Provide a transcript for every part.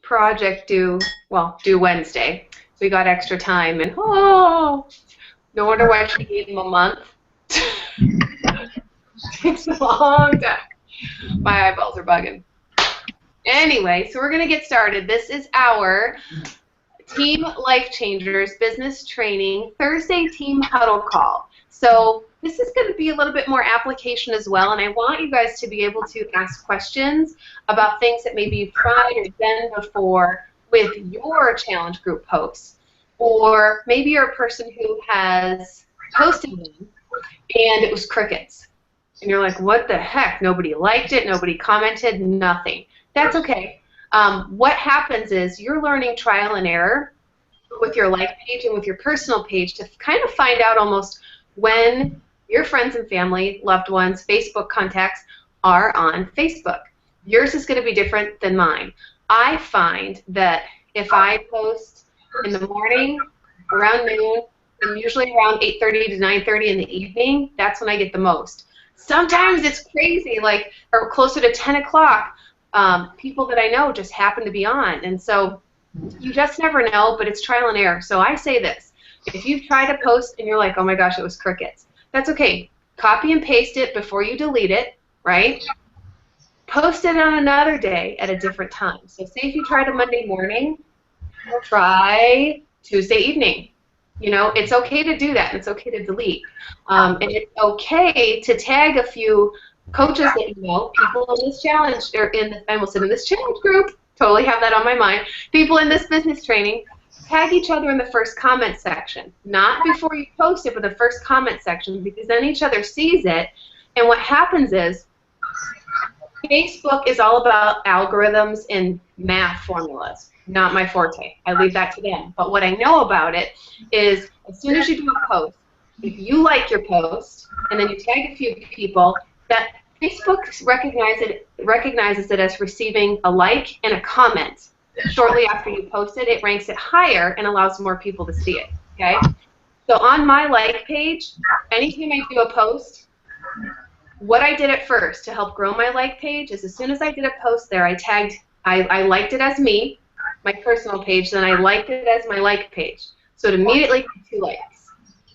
project due Wednesday. So we got extra time, and no wonder why she gave him a month. Takes a long time. My eyeballs are bugging. Anyway, so we're going to get started. This is our Team Life Changers Business Training Thursday Team Huddle Call. So this is going to be a little bit more application as well, and I want you guys to be able to ask questions about things that maybe you've tried or done before with your challenge group posts. Or maybe you're a person who has posted them and it was crickets. And you're like, what the heck? Nobody liked it, nobody commented, nothing. That's okay. What happens is you're learning trial and error with your life page and with your personal page to kind of find out almost when your friends and family, loved ones, Facebook contacts are on Facebook. Yours is going to be different than mine. I find that if I post in the morning, around noon, and usually around 8:30 to 9:30 in the evening, that's when I get the most. Sometimes it's crazy, like, or closer to 10 o'clock, people that I know just happen to be on. And so you just never know, but it's trial and error. So I say this. If you've tried to post and you're like, oh my gosh, it was crickets, that's okay. Copy and paste it before you delete it, right? Post it on another day at a different time. So say if you tried a Monday morning, try Tuesday evening. You know, it's okay to do that, and it's okay to delete. And it's okay to tag a few coaches that you know, people in this challenge, or in this challenge group, totally have that on my mind, people in this business training, tag each other in the first comment section. Not before you post it, but the first comment section, because then each other sees it, and what happens is, Facebook is all about algorithms and math formulas. Not my forte. I leave that to them. But what I know about it is as soon as you do a post, if you like your post and then you tag a few people, that Facebook recognizes it as receiving a like and a comment. Shortly after you post it, it ranks it higher and allows more people to see it. Okay? So on my like page, anytime I do a post, what I did at first to help grow my like page is as soon as I did a post there, I liked it as me, my personal page, then I liked it as my like page. So it immediately got 2 likes.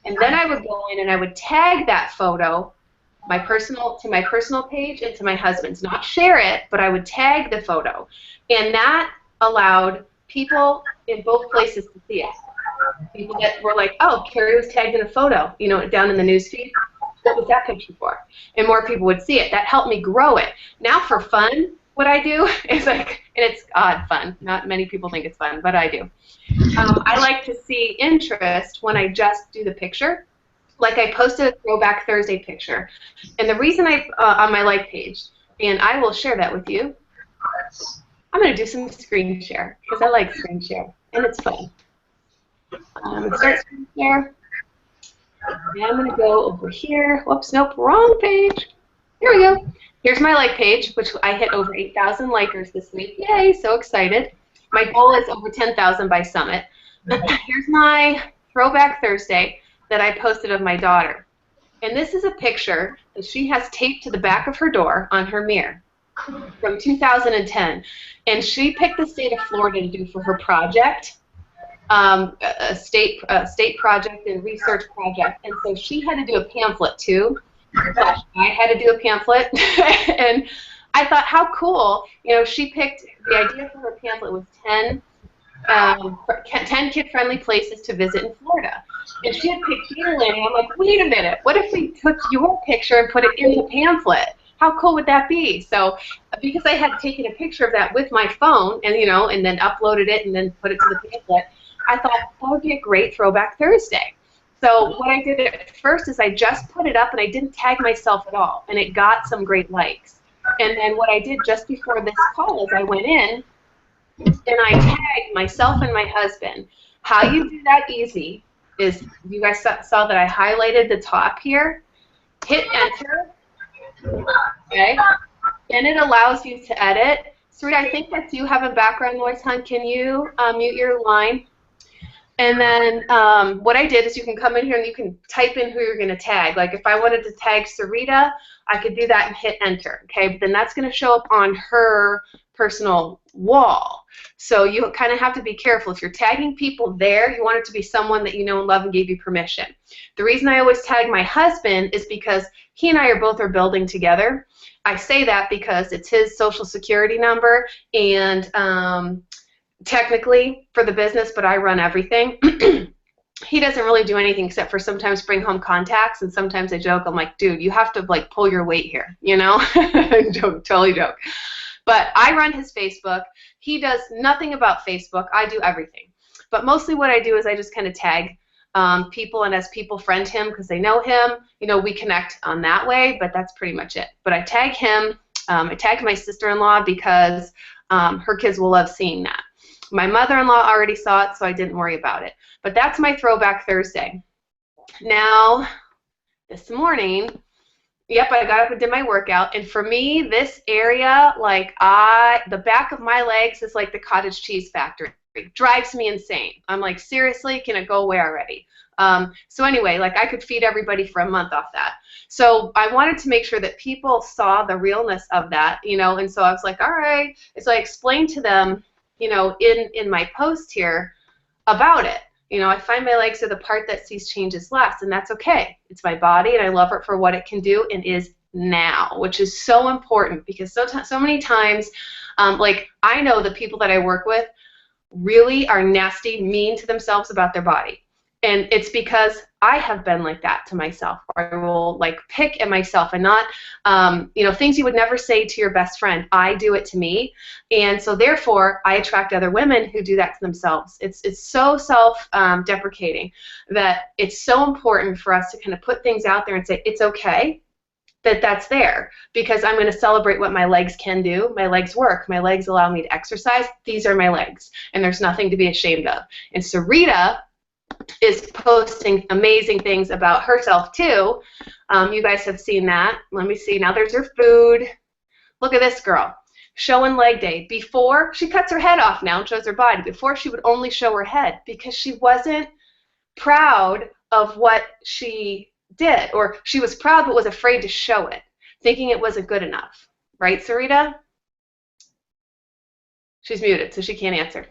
And then I would go in and I would tag that photo to my personal page and to my husband's. Not share it, but I would tag the photo. And that allowed people in both places to see it. People that were like, oh, Carrie was tagged in a photo, you know, down in the news feed. What was that picture for? And more people would see it. That helped me grow it. Now for fun, what I do is like, and it's odd fun. Not many people think it's fun, but I do. I like to see interest when I just do the picture. Like I posted a Throwback Thursday picture. And the reason on my like page, and I will share that with you, I'm going to do some screen share because I like screen share and it's fun. Start screen share. And I'm going to go over here. Whoops, nope, wrong page. Here we go. Here's my like page, which I hit over 8,000 likers this week. Yay, so excited. My goal is over 10,000 by Summit. Here's my Throwback Thursday that I posted of my daughter. And this is a picture that she has taped to the back of her door on her mirror from 2010. And she picked the state of Florida to do for her project. A state project and research project, and so she had to do a pamphlet too. I had to do a pamphlet, and I thought, how cool! You know, she picked the idea for her pamphlet was 10 kid-friendly places to visit in Florida, and she had picked Healing. And I'm like, wait a minute, what if we took your picture and put it in the pamphlet? How cool would that be? So, because I had taken a picture of that with my phone, and you know, and then uploaded it and then put it to the pamphlet. I thought that would be a great Throwback Thursday. So what I did at first is I just put it up and I didn't tag myself at all, and it got some great likes. And then what I did just before this call is I went in and I tagged myself and my husband. How you do that easy is, you guys saw that I highlighted the top here. Hit enter, okay, and it allows you to edit. Sarita, I think that's you having background noise, hon. Can you mute your line? And then what I did is you can come in here and you can type in who you're going to tag. Like if I wanted to tag Sarita, I could do that and hit enter. Okay, but then that's going to show up on her personal wall. So you kind of have to be careful. If you're tagging people there, you want it to be someone that you know and love and gave you permission. The reason I always tag my husband is because he and I are building together. I say that because it's his social security number, and technically for the business, but I run everything. He doesn't really do anything except for sometimes bring home contacts, and sometimes I joke, I'm like, dude, you have to like pull your weight here, you know? Joke, totally joke. But I run his Facebook. He does nothing about Facebook. I do everything. But mostly what I do is I just kind of tag people, and as people friend him because they know him, you know, we connect on that way, but that's pretty much it. But I tag him. I tag my sister-in-law because her kids will love seeing that. My mother-in-law already saw it, so I didn't worry about it. But that's my Throwback Thursday. Now, this morning, yep, I got up and did my workout, and for me, this area, like the back of my legs is like the cottage cheese factory. It drives me insane. I'm like, seriously, can it go away already? So anyway, like I could feed everybody for a month off that. So I wanted to make sure that people saw the realness of that, you know, and so I was like, all right. And so I explained to them, you know, in my post here about it. You know, I find my legs are the part that sees changes less, and that's okay. It's my body, and I love it for what it can do and is now, which is so important because so many times, like I know the people that I work with really are nasty, mean to themselves about their body. And it's because I have been like that to myself. I will like pick at myself and not, you know, things you would never say to your best friend. I do it to me, and so therefore I attract other women who do that to themselves. It's so self-deprecating that it's so important for us to kind of put things out there and say it's okay that that's there, because I'm going to celebrate what my legs can do. My legs work. My legs allow me to exercise. These are my legs, and there's nothing to be ashamed of. And Sarita is posting amazing things about herself too. You guys have seen that. Let me see. Now there's her food. Look at this girl showing leg day. Before, she cuts her head off now and shows her body. Before, she would only show her head because she wasn't proud of what she did, or she was proud but was afraid to show it, thinking it wasn't good enough. Right, Sarita? She's muted, so she can't answer.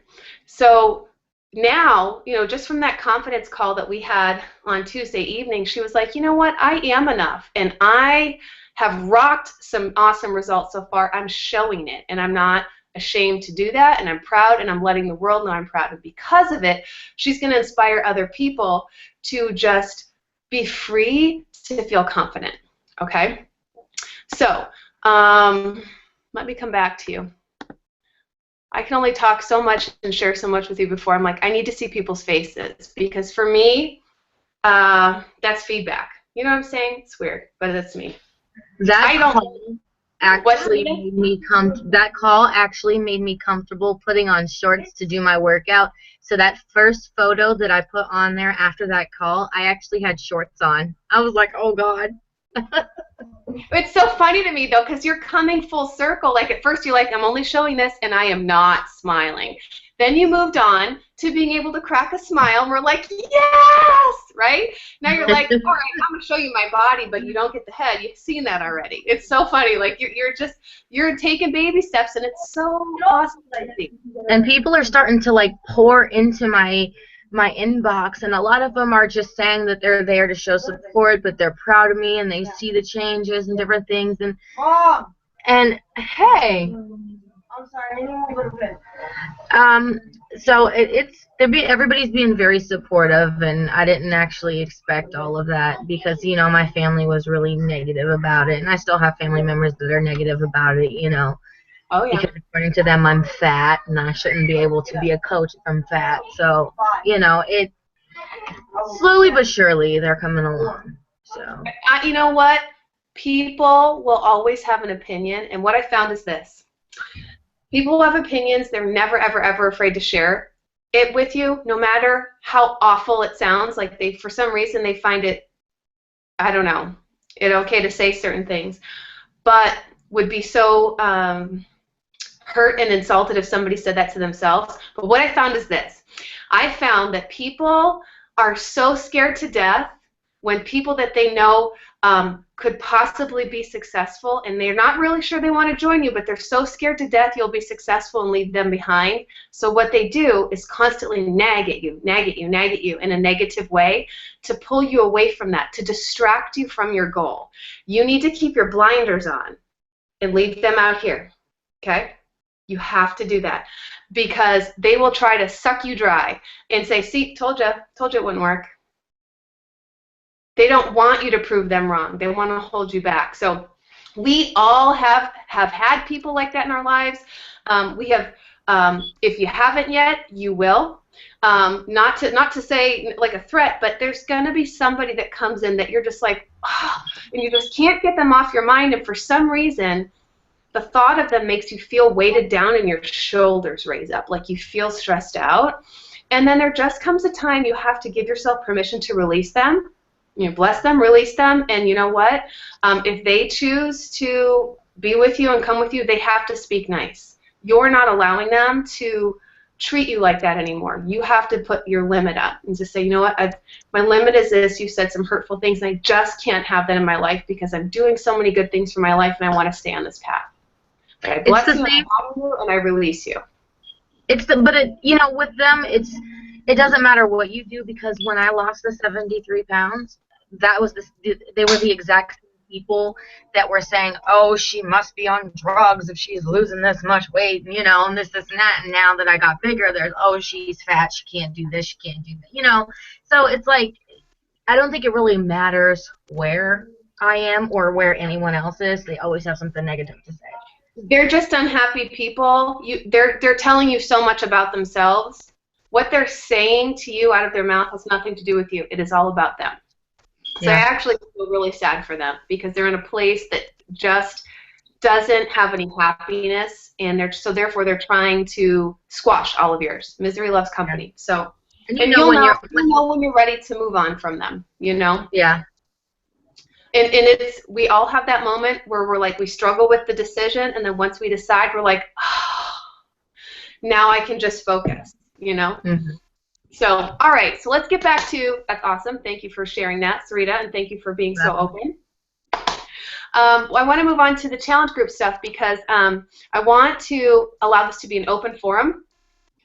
So now, you know, just from that confidence call that we had on Tuesday evening, she was like, you know what, I am enough, and I have rocked some awesome results so far. I'm showing it, and I'm not ashamed to do that, and I'm proud, and I'm letting the world know I'm proud. And because of it, she's going to inspire other people to just be free to feel confident, okay? So let me come back to you. I can only talk so much and share so much with you before I'm like, I need to see people's faces, because for me, that's feedback. You know what I'm saying? It's weird, but it's me. That call actually made me comfortable putting on shorts to do my workout. So that first photo that I put on there after that call, I actually had shorts on. I was like, oh God. It's so funny to me, though, because you're coming full circle. Like, at first you're like, I'm only showing this, and I am not smiling. Then you moved on to being able to crack a smile, and we're like, yes, right? Now you're like, all right, I'm going to show you my body, but you don't get the head. You've seen that already. It's so funny. Like, you're taking baby steps, and it's so awesome. And people are starting to, like, pour into my inbox, and a lot of them are just saying that they're there to show support, but they're proud of me, and they see the changes and different things, and hey, I'm sorry, I need a little bit. So everybody's being very supportive, and I didn't actually expect all of that, because, you know, my family was really negative about it, and I still have family members that are negative about it, you know. Oh, yeah. Because according to them, I'm fat, and I shouldn't be able to be a coach if I'm fat. So, you know, it slowly but surely they're coming along. So, you know what? People will always have an opinion, and what I found is this: people who have opinions, they're never, ever, ever afraid to share it with you, no matter how awful it sounds. Like for some reason, they find it, I don't know, okay to say certain things, but would be so hurt and insulted if somebody said that to themselves. But what I found is this: I found that people are so scared to death when people that they know could possibly be successful, and they're not really sure they want to join you, but they're so scared to death you'll be successful and leave them behind. So what they do is constantly nag at you, nag at you, nag at you in a negative way to pull you away from that, to distract you from your goal. You need to keep your blinders on and leave them out here, okay? You have to do that because they will try to suck you dry and say, see, told you it wouldn't work. They don't want you to prove them wrong. They want to hold you back. So we all have had people like that in our lives. We have, if you haven't yet, you will. Not to say like a threat, but there's going to be somebody that comes in that you're just like, oh, and you just can't get them off your mind, and for some reason, the thought of them makes you feel weighted down and your shoulders raise up, like you feel stressed out. And then there just comes a time you have to give yourself permission to release them. You know, bless them, release them, and you know what? If they choose to be with you and come with you, they have to speak nice. You're not allowing them to treat you like that anymore. You have to put your limit up and just say, you know what, my limit is this. You said some hurtful things, and I just can't have that in my life because I'm doing so many good things for my life, and I want to stay on this path. I bless you, and I honor you, and I release you. You know, with them, it doesn't matter what you do, because when I lost the 73 pounds, they were the exact people that were saying, oh, she must be on drugs if she's losing this much weight, you know, and this and that. And now that I got bigger, there's, oh, she's fat, she can't do this, she can't do that, you know. So it's like, I don't think it really matters where I am or where anyone else is. They always have something negative to say. They're just unhappy people. They're telling you so much about themselves. What they're saying to you out of their mouth has nothing to do with you. It is all about them. So yeah. I actually feel really sad for them because they're in a place that just doesn't have any happiness, and therefore they're trying to squash all of yours. Misery loves company. So and you'll know when you're ready to move on from them. You know. Yeah. And we all have that moment where we're like, we struggle with the decision, and then once we decide, we're like, oh, now I can just focus, you know? Mm-hmm. So, all right, so let's get back to, that's awesome. Thank you for sharing that, Sarita, and thank you for being so open. I want to move on to the challenge group stuff because I want to allow this to be an open forum,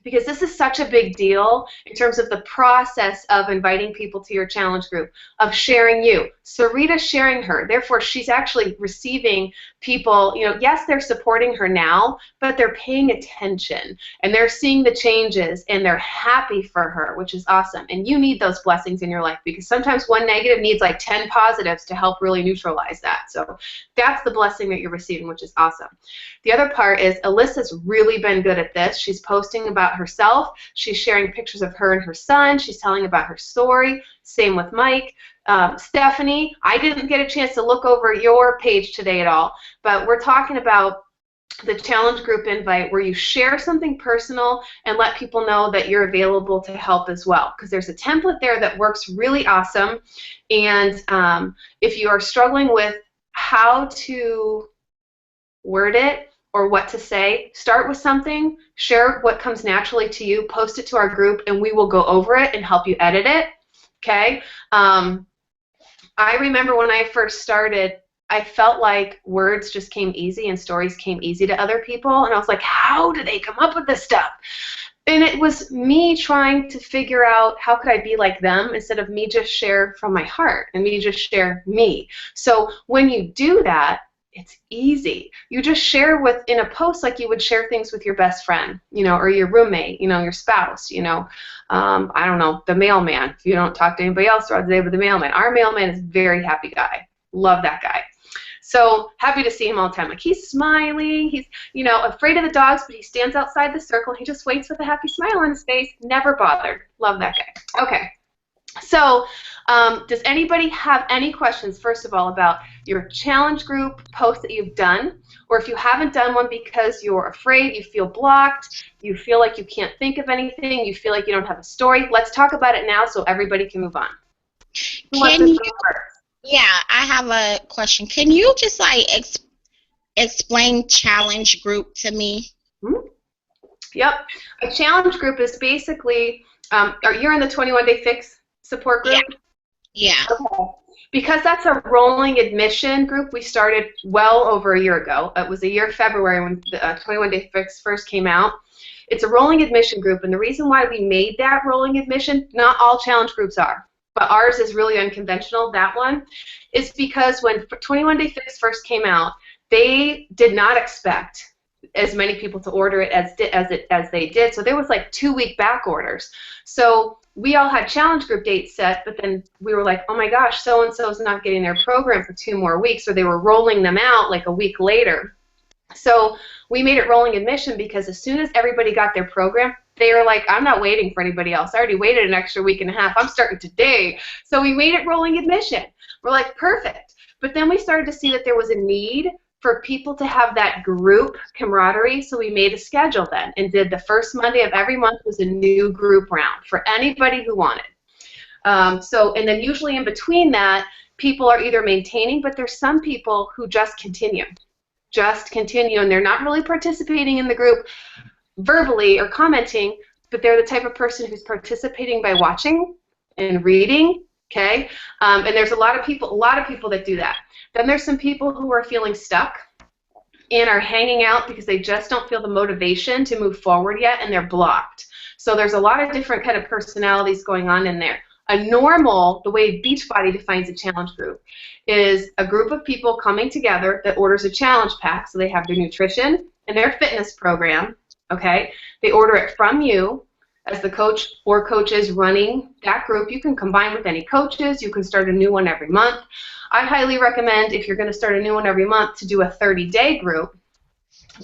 because this is such a big deal in terms of the process of inviting people to your challenge group, of sharing you. Sarita's sharing her. Therefore, she's actually receiving people, you know, yes, they're supporting her now, but they're paying attention, and they're seeing the changes, and they're happy for her, which is awesome. And you need those blessings in your life, because sometimes one negative needs like 10 positives to help really neutralize that. So that's the blessing that you're receiving, which is awesome. The other part is Alyssa's really been good at this. She's posting about herself. She's sharing pictures of her and her son. She's telling about her story. Same with Mike. Stephanie, I didn't get a chance to look over your page today at all, but we're talking about the challenge group invite where you share something personal and let people know that you're available to help as well, because there's a template there that works really awesome. And if you are struggling with how to word it or what to say, start with something, share what comes naturally to you, post it to our group, and we will go over it and help you edit it. Okay? I remember when I first started, I felt like words just came easy and stories came easy to other people, and I was like, how do they come up with this stuff? And it was me trying to figure out how could I be like them instead of me just share from my heart and me just share me. So when you do that, it's easy. You just share in a post like you would share things with your best friend, you know, or your roommate, you know, your spouse, you know, I don't know, the mailman. If you don't talk to anybody else throughout the day, but the mailman. Our mailman is a very happy guy. Love that guy. So happy to see him all the time. Like, he's smiling. He's, you know, afraid of the dogs, but he stands outside the circle. He just waits with a happy smile on his face. Never bothered. Love that guy. Okay. So does anybody have any questions, first of all, about your challenge group post that you've done? Or if you haven't done one because you're afraid, you feel blocked, you feel like you can't think of anything, you feel like you don't have a story, let's talk about it now so everybody can move on. Yeah, I have a question. Can you just like explain challenge group to me? Mm-hmm. Yep. A challenge group is basically, you're in the 21 Day Fix support group? Yeah. Okay. Because that's a rolling admission group, we started well over a year ago. It was a year February when the 21 Day Fix first came out. It's a rolling admission group, and the reason why we made that rolling admission, not all challenge groups are, but ours is really unconventional, that one, is because when 21 Day Fix first came out, they did not expect as many people to order it as they did. So there was like 2-week back orders. So we all had challenge group dates set, but then we were like, oh my gosh, so-and-so's not getting their program for 2 more weeks, or they were rolling them out like a week later. So we made it rolling admission because as soon as everybody got their program, they were like, I'm not waiting for anybody else. I already waited an extra week and a half. I'm starting today. So we made it rolling admission. We're like, perfect. But then we started to see that there was a need for people to have that group camaraderie, so we made a schedule then and did the first Monday of every month was a new group round for anybody who wanted. And then usually in between that, people are either maintaining, but there's some people who just continue, and they're not really participating in the group verbally or commenting, but they're the type of person who's participating by watching and reading. Okay, and there's a lot of people that do that. Then there's some people who are feeling stuck and are hanging out because they just don't feel the motivation to move forward yet, and they're blocked. So there's a lot of different kind of personalities going on in there. The way Beachbody defines a challenge group, is a group of people coming together that orders a challenge pack, so they have their nutrition and their fitness program. Okay, they order it from you. As the coach or coaches running that group, you can combine with any coaches. You can start a new one every month. I highly recommend, if you're going to start a new one every month, to do a 30-day group,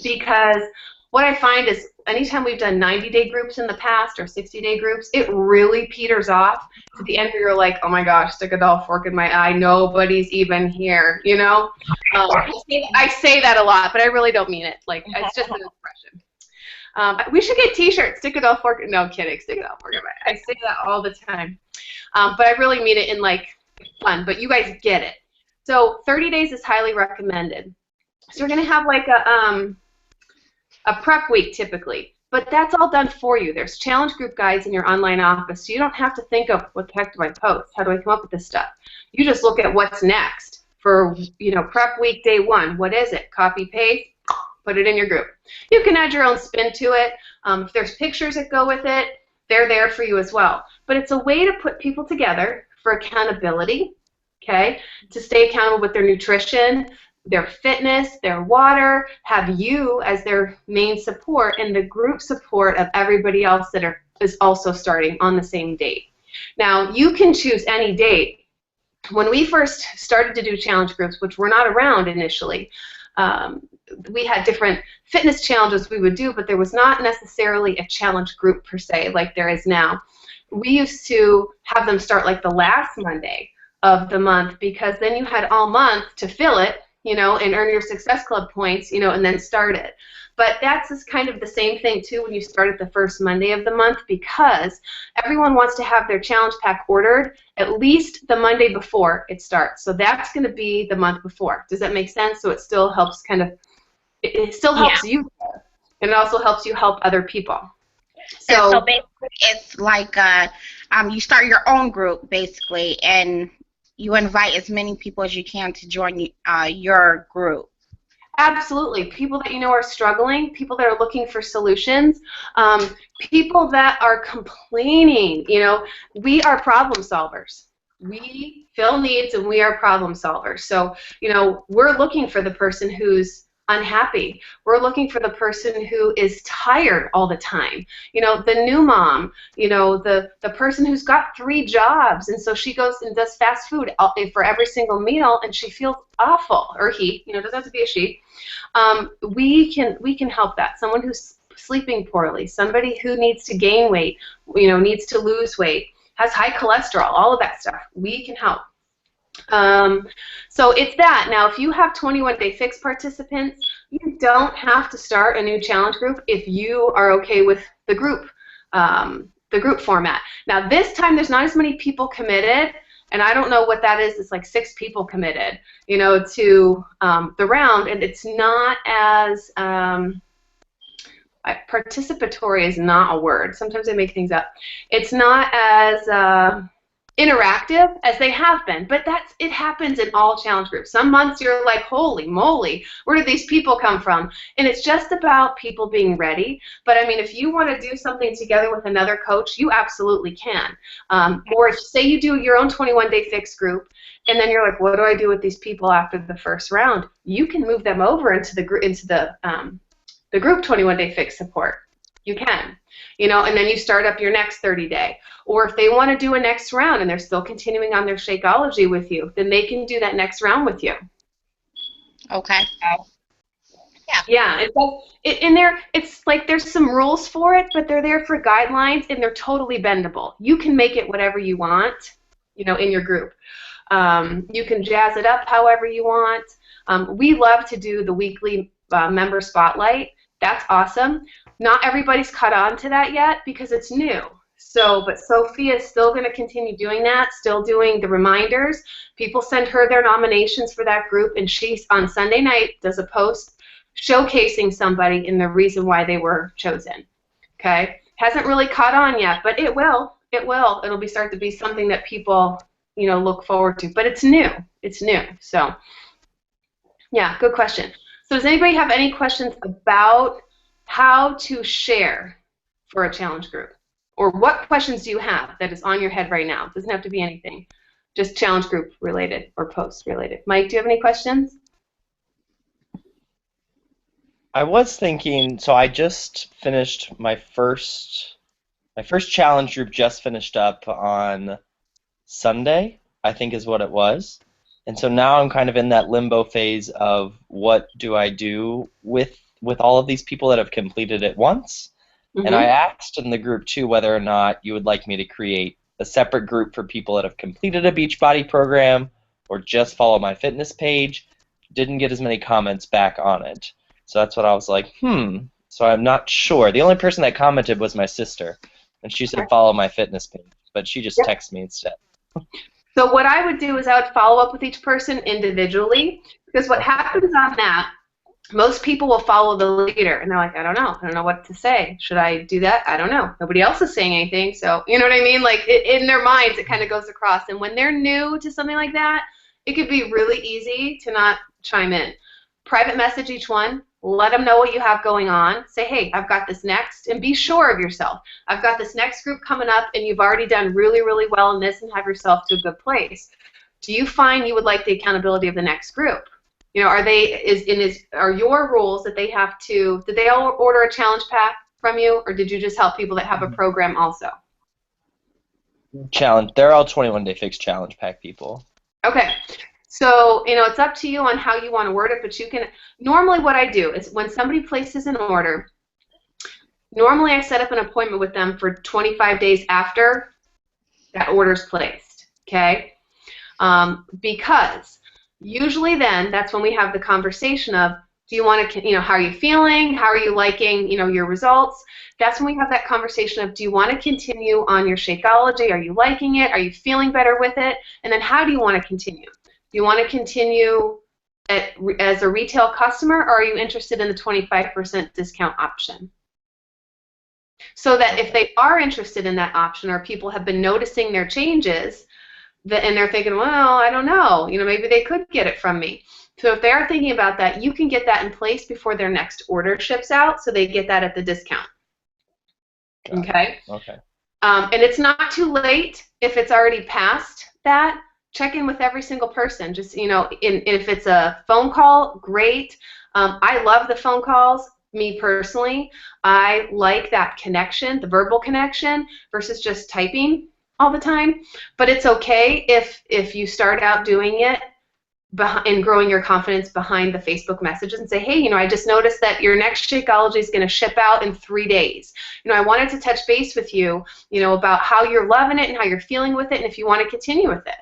because what I find is anytime we've done 90-day groups in the past or 60-day groups, it really peters off to the end where you're like, oh my gosh, stick a dull fork in my eye, nobody's even here, you know? I say that a lot, but I really don't mean it. Like, it's just an expression. We should get T-shirts. Stick it all fork. No, kidding. Stick it all fork. I say that all the time, but I really mean it in like fun. But you guys get it. So 30 days is highly recommended. So you're gonna have like a prep week typically, but that's all done for you. There's challenge group guides in your online office, so you don't have to think of what the heck do I post? How do I come up with this stuff? You just look at what's next for prep week day 1. What is it? Copy paste. Put it in your group. You can add your own spin to it. If there's pictures that go with it, they're there for you as well. But it's a way to put people together for accountability, okay, to stay accountable with their nutrition, their fitness, their water, have you as their main support, and the group support of everybody else that is also starting on the same date. Now, you can choose any date. When we first started to do challenge groups, which were not around initially, we had different fitness challenges we would do, but there was not necessarily a challenge group per se like there is now. We used to have them start like the last Monday of the month, because then you had all month to fill it, and earn your Success Club points, and then start it. But that's just kind of the same thing too when you start at the first Monday of the month, because everyone wants to have their challenge pack ordered at least the Monday before it starts. So that's going to be the month before. Does that make sense? So it still helps it still helps you, and it also helps you help other people. So basically it's like you start your own group basically, and you invite as many people as you can to join your group. Absolutely. People that are struggling, people that are looking for solutions, people that are complaining. We are problem solvers. We fill needs and we are problem solvers. So, we're looking for the person who's unhappy. We're looking for the person who is tired all the time. The new mom, the person who's got 3 jobs, and so she goes and does fast food for every single meal, and she feels awful, or he, doesn't have to be a she. We can help that. Someone who's sleeping poorly, somebody who needs to gain weight, needs to lose weight, has high cholesterol, all of that stuff. We can help. So it's that. Now, if you have 21 Day Fix participants, you don't have to start a new challenge group if you are okay with the group format. Now, this time there's not as many people committed, and I don't know what that is. It's like 6 people committed, to the round, and it's not as participatory is not a word. Sometimes I make things up. It's not as interactive as they have been, but it happens in all challenge groups. Some months you're like, holy moly, where did these people come from? And it's just about people being ready. But I mean, if you want to do something together with another coach, you absolutely can. Or if, say you do your own 21-day fix group, and then you're like, what do I do with these people after the first round? You can move them over into the group 21-day fix support. You can, and then you start up your next 30-day. Or if they want to do a next round and they're still continuing on their Shakeology with you, then they can do that next round with you. Okay. Yeah. It's like there's some rules for it, but they're there for guidelines, and they're totally bendable. You can make it whatever you want, in your group. You can jazz it up however you want. We love to do the weekly member spotlight. That's awesome. Not everybody's caught on to that yet because it's new. But Sophia is still going to continue doing that, still doing the reminders. People send her their nominations for that group, and she, on Sunday night, does a post showcasing somebody and the reason why they were chosen. Okay? Hasn't really caught on yet, but it will. It will. It'll start to be something that people, look forward to. But it's new. It's new. So, yeah, good question. So does anybody have any questions about how to share for a challenge group? Or what questions do you have that is on your head right now? It doesn't have to be anything. Just challenge group related or post related. Mike, do you have any questions? I was thinking, so I just finished my first challenge group just finished up on Sunday, I think is what it was. And so now I'm kind of in that limbo phase of what do I do with all of these people that have completed it once. Mm-hmm. And I asked in the group too whether or not you would like me to create a separate group for people that have completed a Beachbody program or just follow my fitness page. Didn't get as many comments back on it. So that's what I was like, So I'm not sure. The only person that commented was my sister, and she said follow my fitness page, but she just texted me instead. So what I would do is I would follow up with each person individually, because what happens on that, most people will follow the leader, and they're like, I don't know what to say. Should I do that? I don't know. Nobody else is saying anything, so you know what I mean? Like in their minds, it kind of goes across, and when they're new to something like that, it could be really easy to not chime in. Private message each one. Let them know what you have going on. Say, hey, I've got this next, and be sure of yourself. I've got this next group coming up, and you've already done really, really well in this and have yourself to a good place. Do you find you would like the accountability of the next group? Are your rules that they have to, did they all order a challenge pack from you, or did you just help people that have a program also? Challenge. They're all 21-day fix challenge pack people. Okay. So, it's up to you on how you want to word it, but you can, normally what I do is when somebody places an order, normally I set up an appointment with them for 25 days after that order's placed, okay? Because usually then, that's when we have the conversation of, do you want to, how are you feeling? How are you liking, your results? That's when we have that conversation of, do you want to continue on your Shakeology? Are you liking it? Are you feeling better with it? And then how do you want to continue? Do you want to continue as a retail customer, or are you interested in the 25% discount option? So that if they are interested in that option, or people have been noticing their changes, and they're thinking, well, I don't know, maybe they could get it from me. So if they are thinking about that, you can get that in place before their next order ships out, so they get that at the discount. Okay? Okay. And it's not too late if it's already past that. Check in with every single person. Just, if it's a phone call, great. I love the phone calls. Me personally, I like that connection, the verbal connection, versus just typing all the time. But it's okay if you start out doing it and growing your confidence behind the Facebook messages and say, hey, I just noticed that your next Shakeology is going to ship out in 3 days. I wanted to touch base with you, about how you're loving it and how you're feeling with it, and if you want to continue with it.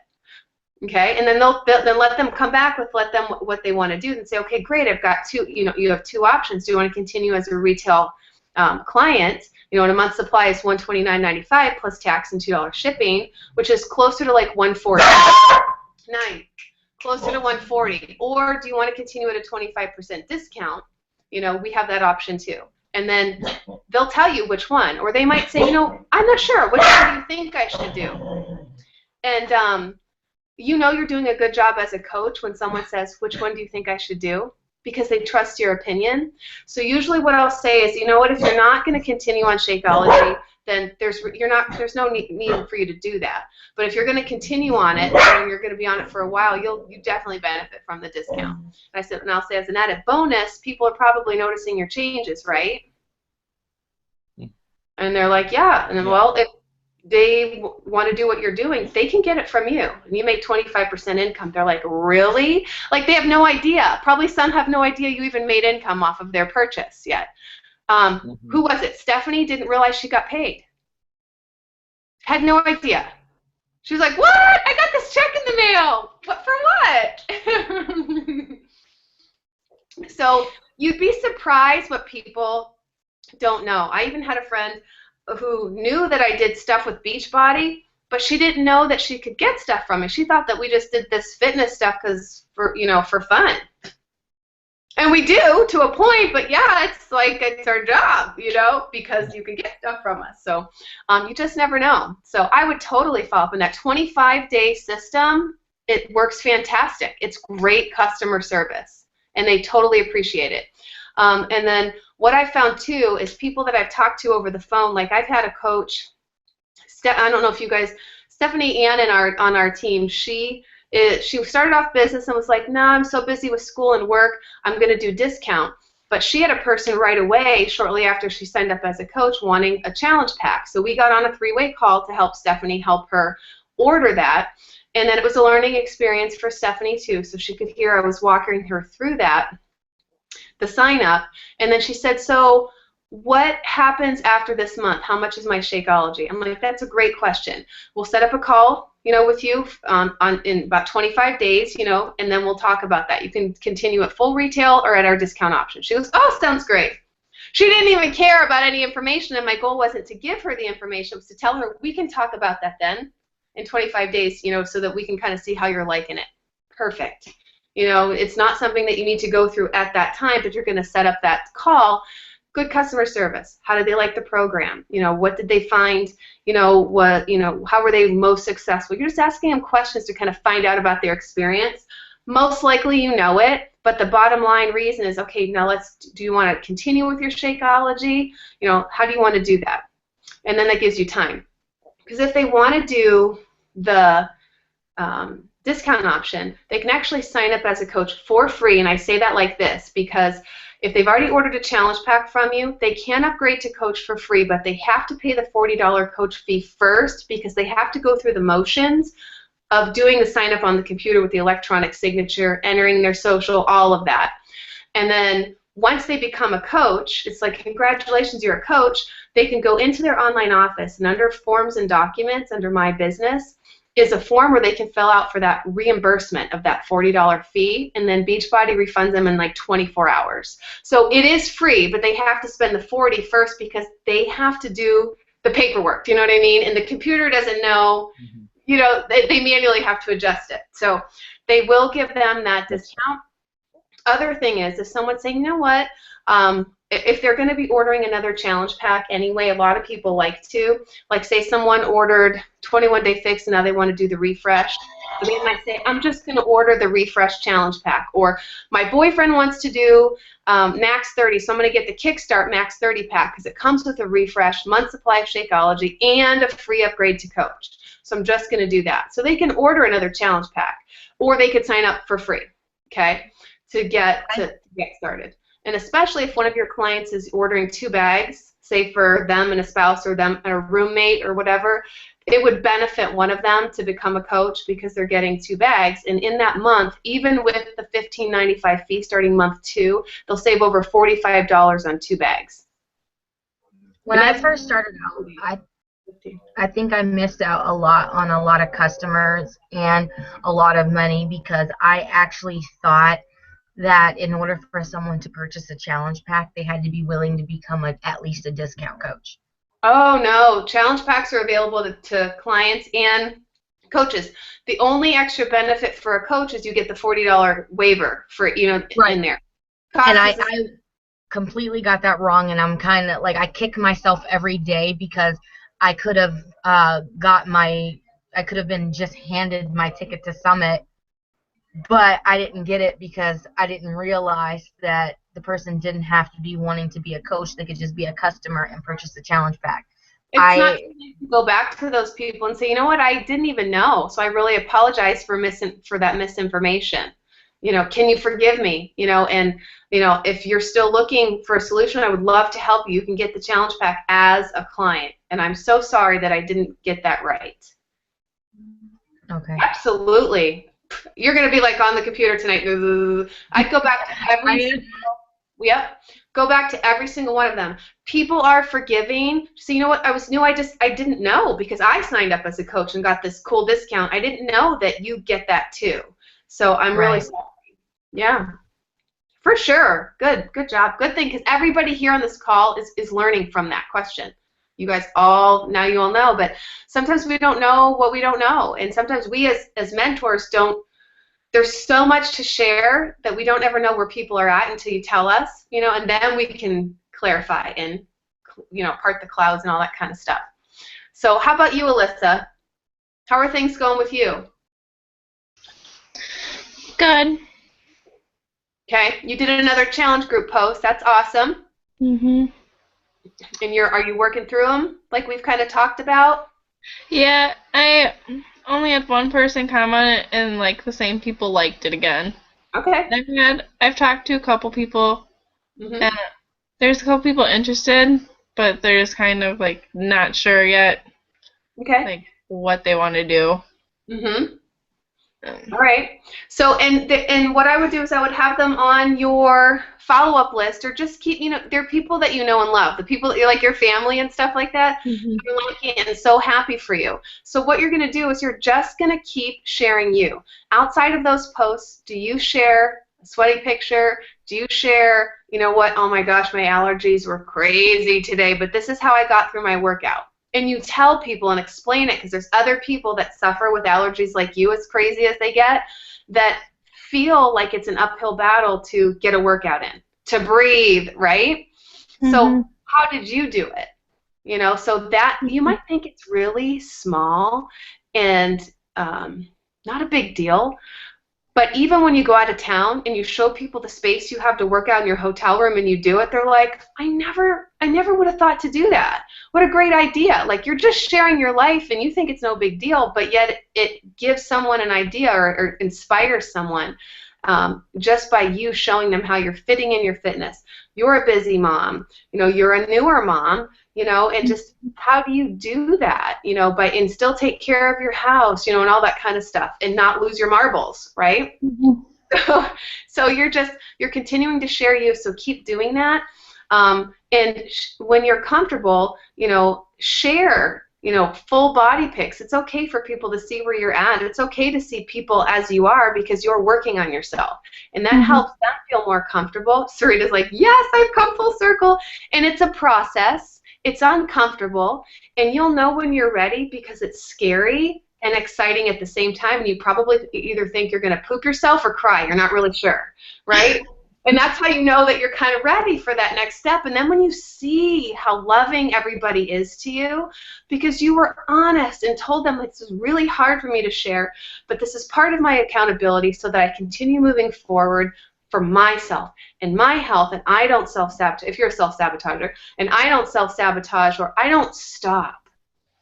Okay, and then then let them come back with what they want to do, and say, okay, great, I've got two. You have two options. Do you want to continue as a retail client? And a month supply is $129.95 plus tax and $2 shipping, which is closer to like $140. Closer to $140. Or do you want to continue at a 25% discount? We have that option too. And then they'll tell you which one, or they might say, I'm not sure. Which one do you think I should do? And you know you're doing a good job as a coach when someone says, which one do you think I should do? Because they trust your opinion. So usually what I'll say is, you know what, if you're not going to continue on Shakeology, then there's no need for you to do that. But if you're going to continue on it and you're going to be on it for a while, you definitely benefit from the discount. And I'll say as an added bonus, people are probably noticing your changes, right? And they're like, yeah. And then, well, if they want to do what you're doing, they can get it from you. And you make 25% income. They're like, really? Like, they have no idea. Probably some have no idea you even made income off of their purchase yet. Who was it? Stephanie didn't realize she got paid. Had no idea. She was like, what? I got this check in the mail. What, for what? So you'd be surprised what people don't know. I even had a friend who knew that I did stuff with Beachbody, but she didn't know that she could get stuff from it. She thought that we just did this fitness stuff for fun. And we do to a point, but yeah, it's our job, because you can get stuff from us. So you just never know. So I would totally follow up on that 25-day system. It works fantastic. It's great customer service, and they totally appreciate it. And then what I found too is people that I've talked to over the phone, like I've had a coach, I don't know if you guys, Stephanie Ann on our team, she started off business and was like, no, I'm so busy with school and work, I'm going to do discount. But she had a person right away, shortly after she signed up as a coach, wanting a challenge pack. So we got on a 3-way call to help Stephanie help her order that. And then it was a learning experience for Stephanie too, so she could hear I was walking her through that, the sign up. And then she said, so what happens after this month? How much is my Shakeology? I'm like, that's a great question. We'll set up a call, with you in about 25 days, and then we'll talk about that. You can continue at full retail or at our discount option. She goes, oh, sounds great. She didn't even care about any information, and my goal wasn't to give her the information. It was to tell her, we can talk about that then in 25 days, so that we can kind of see how you're liking it. Perfect. It's not something that you need to go through at that time, but you're going to set up that call. Good customer service. How did they like the program? What did they find? How were they most successful? You're just asking them questions to kind of find out about their experience. Most likely you know it, but the bottom line reason is, okay, now do you want to continue with your Shakeology? How do you want to do that? And then that gives you time. Because if they want to do the discount option, they can actually sign up as a coach for free, and I say that like this because if they've already ordered a challenge pack from you, they can upgrade to coach for free, but they have to pay the $40 coach fee first because they have to go through the motions of doing the sign up on the computer with the electronic signature, entering their social, all of that. And then once they become a coach, it's like, congratulations, you're a coach. They can go into their online office, and under forms and documents, under My Business, is a form where they can fill out for that reimbursement of that $40 fee, and then Beachbody refunds them in like 24 hours. So it is free, but they have to spend the $40 first because they have to do the paperwork, do you know what I mean? And the computer doesn't know, they manually have to adjust it. So they will give them that discount. Other thing is, if someone's saying, you know what, if they're going to be ordering another challenge pack anyway, a lot of people like say someone ordered 21-day fix and now they want to do the refresh. So they might say, I'm just going to order the refresh challenge pack. Or my boyfriend wants to do max 30, so I'm going to get the Kickstart max 30 pack because it comes with a refresh, month supply of Shakeology, and a free upgrade to coach. So I'm just going to do that. So they can order another challenge pack, or they could sign up for free, okay, to get started. And especially if one of your clients is ordering 2 bags, say for them and a spouse or them and a roommate or whatever, it would benefit one of them to become a coach because they're getting 2 bags. And in that month, even with the $15.95 fee starting month 2, they'll save over $45 on 2 bags. When I first started out, I think I missed out a lot on a lot of customers and a lot of money because I actually thought that in order for someone to purchase a challenge pack, they had to be willing to become at least a discount coach. Oh, no. Challenge packs are available to clients and coaches. The only extra benefit for a coach is you get the $40 waiver for, right. in there. And I completely got that wrong, and I'm kind of like, I kick myself every day because I could have got my I could have been just handed my ticket to Summit, but I didn't get it because I didn't realize that the person didn't have to be wanting to be a coach. They could just be a customer and purchase the challenge pack. It's not too late to go back to those people and say, you know what, I didn't even know, so I really apologize for that misinformation. Can you forgive me? And if you're still looking for a solution, I would love to help you. You can get the challenge pack as a client, and I'm so sorry that I didn't get that right. Okay. Absolutely. You're going to be like on the computer tonight. I'd go back to go back to every single one of them. People are forgiving. So you know what? I didn't know because I signed up as a coach and got this cool discount. I didn't know that you get that too. So I'm really sorry. Yeah. For sure. Good job. Good thing, because everybody here on this call is learning from that question. You guys now you all know, but sometimes we don't know what we don't know, and sometimes we as mentors don't. There's so much to share that we don't ever know where people are at until you tell us, and then we can clarify and, part the clouds and all that kind of stuff. So how about you, Alyssa? How are things going with you? Good. Okay, you did another challenge group post. That's awesome. Mhm. And are you working through them like we've kind of talked about? Yeah, I only had one person comment, and like the same people liked it again. Okay. I've talked to a couple people, Mhm. and there's a couple people interested, but they're just kind of like not sure yet, Okay. like what they want to do. Mhm. All right. So, and what I would do is I would have them on your follow-up list, or just keep, they're people that you know and love, the people that you like, your family and stuff like that. Mhm. You're liking and so happy for you. So what you're going to do is you're just going to keep sharing you. Outside of those posts, do you share a sweaty picture? Do you share, oh my gosh, my allergies were crazy today, but this is how I got through my workout? And you tell people and explain it, because there's other people that suffer with allergies like you, as crazy as they get, that feel like it's an uphill battle to get a workout in, to breathe, right? So how did you do it? So that you might think it's really small and not a big deal, but even when you go out of town and you show people the space you have to work out in your hotel room and you do it, they're like, I never would have thought to do that. What a great idea. Like, you're just sharing your life and you think it's no big deal, but yet it gives someone an idea or inspires someone just by you showing them how you're fitting in your fitness. You're a busy mom. You're a newer mom. And just how do you do that, and still take care of your house, and all that kind of stuff, and not lose your marbles, right? So you're continuing to share you, so keep doing that. And when you're comfortable, share, full body pics. It's okay for people to see where you're at. It's okay to see people as you are, because you're working on yourself. And that helps them feel more comfortable. Sarita's like, yes, I've come full circle. And it's a process. It's uncomfortable, and you'll know when you're ready, because it's scary and exciting at the same time, and you probably either think you're going to poop yourself or cry. You're not really sure, right? And that's how you know that you're kind of ready for that next step. And then when you see how loving everybody is to you, because you were honest and told them, this is really hard for me to share, but this is part of my accountability so that I continue moving forward for myself and my health, and I don't self-sabotage, if you're a self-sabotager, and I don't self-sabotage, or I don't stop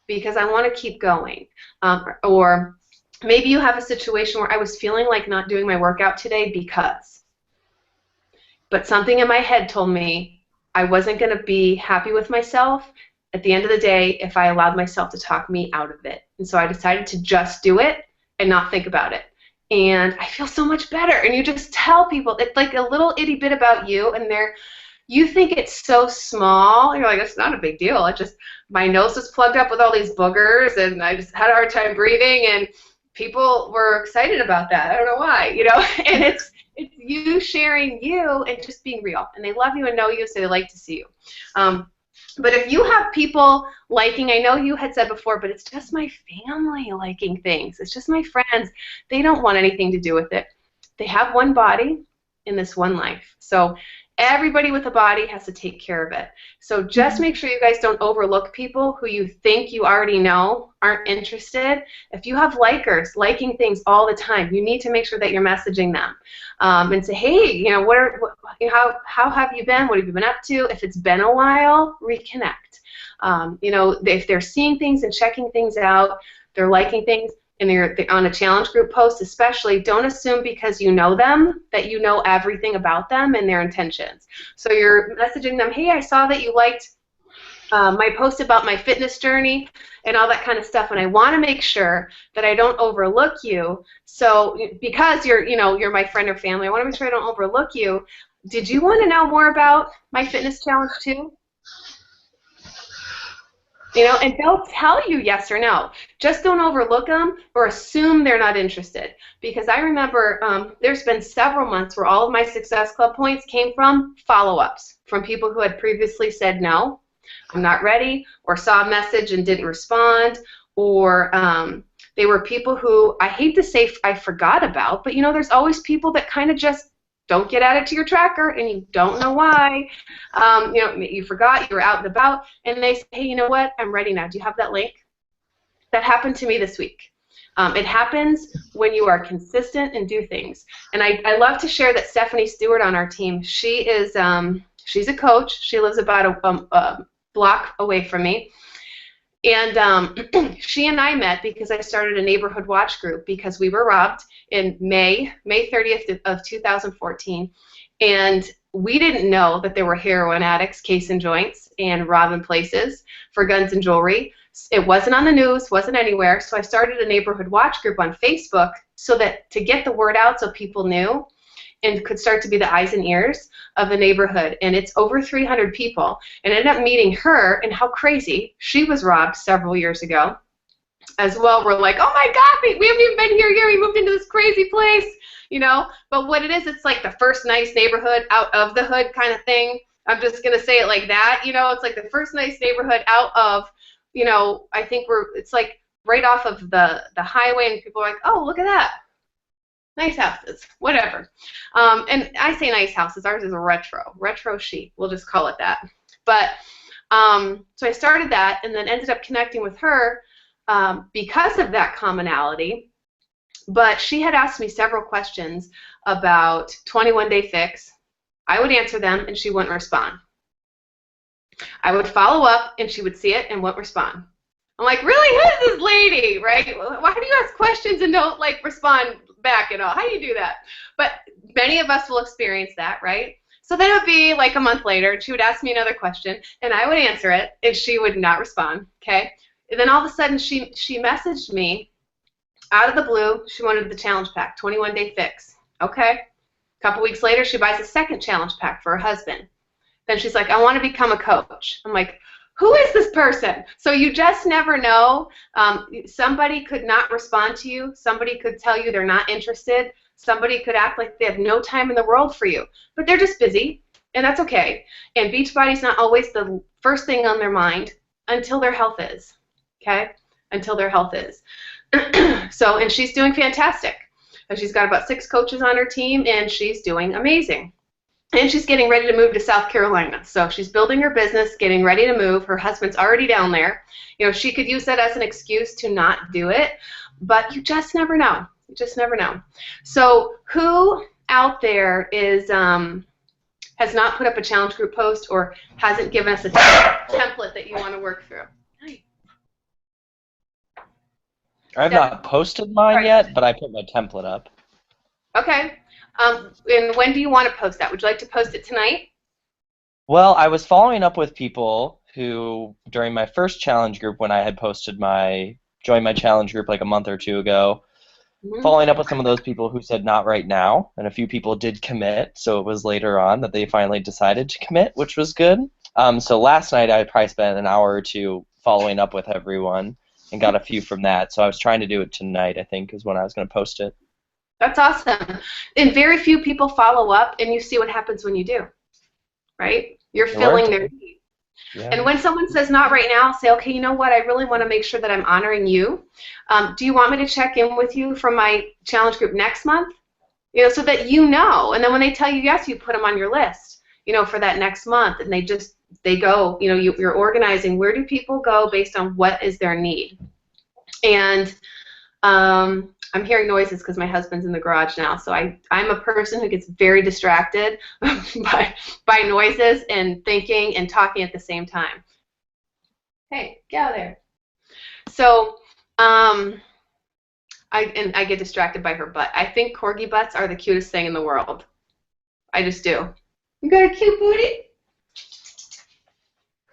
because I want to keep going. Or maybe you have a situation where I was feeling like not doing my workout today but something in my head told me I wasn't going to be happy with myself at the end of the day if I allowed myself to talk me out of it. And so I decided to just do it and not think about it. And I feel so much better. And you just tell people, it's like a little itty bit about you, and you think it's so small. You're like, it's not a big deal. My nose was plugged up with all these boogers, and I just had a hard time breathing, and people were excited about that. I don't know why, And it's you sharing you and just being real. And they love you and know you, so they like to see you. But if you have people liking, I know you had said before, but it's just my family liking things. It's just my friends. They don't want anything to do with it. They have one body in this one life. So Everybody with a body has to take care of it. So just make sure you guys don't overlook people who you think you already know aren't interested. If you have likers liking things all the time, you need to make sure that you're messaging them and say, hey, you know, how have you been? What have you been up to? If it's been a while, reconnect. You know, if they're seeing things and checking things out, they're liking things, and they're on a challenge group post especially, don't assume because you know them that you know everything about them and their intentions. So you're messaging them, hey, I saw that you liked my post about my fitness journey and all that kind of stuff, and I want to make sure that I don't overlook you. So because you're my friend or family, I want to make sure I don't overlook you. Did you want to know more about my fitness challenge too? You know, and they'll tell you yes or no. Just don't overlook them or assume they're not interested. Because I remember there's been several months where all of my Success Club points came from follow-ups from people who had previously said no, I'm not ready, or saw a message and didn't respond, or they were people who I hate to say I forgot about, but you know, there's always people that kind of just don't get added to your tracker, and you don't know why. You know, you forgot, you were out and about, and they say, hey, you know what? I'm ready now. Do you have that link? That happened to me this week. It happens when you are consistent and do things. And I love to share that Stephanie Stewart on our team, she is, she's a coach. She lives about a block away from me. And she and I met because I started a neighborhood watch group because we were robbed in May 30th of 2014, and we didn't know that there were heroin addicts casing joints and robbing places for guns and jewelry. It wasn't on the news, wasn't anywhere, so I started a neighborhood watch group on Facebook so that to get the word out so people knew and could start to be the eyes and ears of the neighborhood. And it's over 300 people. And I ended up meeting her, and how crazy. She was robbed several years ago as well. We're like, oh my God, we haven't even been here yet. We moved into this crazy place, you know. But what it is, it's like the first nice neighborhood out of the hood kind of thing. I'm just going to say it like that, you know. It's like the first nice neighborhood out of, you know, I think it's like right off of the highway, and people are like, oh, look at that. Nice houses, whatever. And I say nice houses. Ours is a retro chic. We'll just call it that. But so I started that, and then ended up connecting with her because of that commonality. But she had asked me several questions about 21-day fix. I would answer them, and she wouldn't respond. I would follow up, and she would see it and wouldn't respond. I'm like, really? Who is this lady, right? Why do you ask questions and don't, like, respond back at all? How do you do that? But many of us will experience that, right? So then it would be like a month later, and she would ask me another question, and I would answer it, and she would not respond, okay? And then all of a sudden, she messaged me out of the blue. She wanted the challenge pack, 21-day fix, okay? A couple weeks later, she buys a second challenge pack for her husband. Then she's like, I want to become a coach. I'm like, who is this person? So you just never know. Somebody could not respond to you. Somebody could tell you they're not interested. Somebody could act like they have no time in the world for you. But they're just busy, and that's okay. And Beachbody's not always the first thing on their mind until their health is, okay? Until their health is. So, and she's doing fantastic. And she's got about 6 coaches on her team, and she's doing amazing. And she's getting ready to move to South Carolina. So she's building her business, getting ready to move. Her husband's already down there. You know, she could use that as an excuse to not do it, but you just never know. You just never know. So who out there is has not put up a challenge group post or hasn't given us a template that you want to work through? I've not posted mine yet, but I put my template up. Okay. And when do you want to post that? Would you like to post it tonight? Well, I was following up with people who, during my first challenge group, when I had posted joined my challenge group like a month or two ago, following up with some of those people who said not right now, and a few people did commit, so it was later on that they finally decided to commit, which was good. So last night I probably spent an hour or two following up with everyone and got a few from that. So I was trying to do it tonight, I think, is when I was going to post it. That's awesome. And very few people follow up, and you see what happens when you do, right? You're filling their need. Yeah. And when someone says not right now, say, okay, you know what? I really want to make sure that I'm honoring you. Do you want me to check in with you from my challenge group next month? You know, so that you know. And then when they tell you yes, you put them on your list. for that next month, and they go, you're organizing where do people go based on what is their need. And I'm hearing noises because my husband's in the garage now, so I'm a person who gets very distracted by noises and thinking and talking at the same time. Hey, get out of there. So I get distracted by her butt. I think corgi butts are the cutest thing in the world. I just do. You got a cute booty?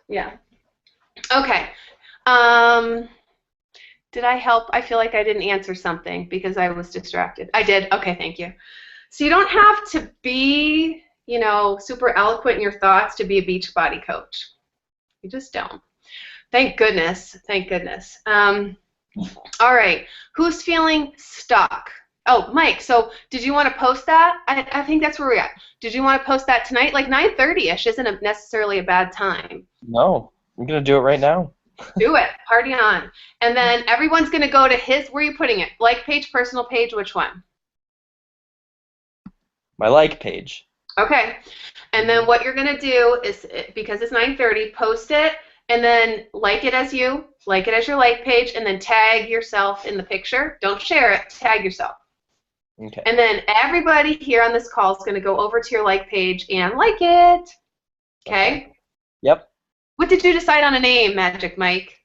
Yeah. Okay. Did I help? I feel like I didn't answer something because I was distracted. I did. Okay, thank you. So you don't have to be, super eloquent in your thoughts to be a Beachbody coach. You just don't. Thank goodness. Thank goodness. All right. Who's feeling stuck? Oh, Mike, so did you want to post that? I think that's where we're at. Did you want to post that tonight? Like 9:30-ish isn't necessarily a bad time. No, I'm going to do it right now. Do it. Party on. And then everyone's going to go to where are you putting it? Like page, personal page, which one? My like page. Okay. And then what you're going to do is, because it's 9:30, post it, and then like it as your like page, and then tag yourself in the picture. Don't share it. Tag yourself. Okay. And then everybody here on this call is going to go over to your like page and like it. Okay? Yep. What did you decide on a name, Magic Mike?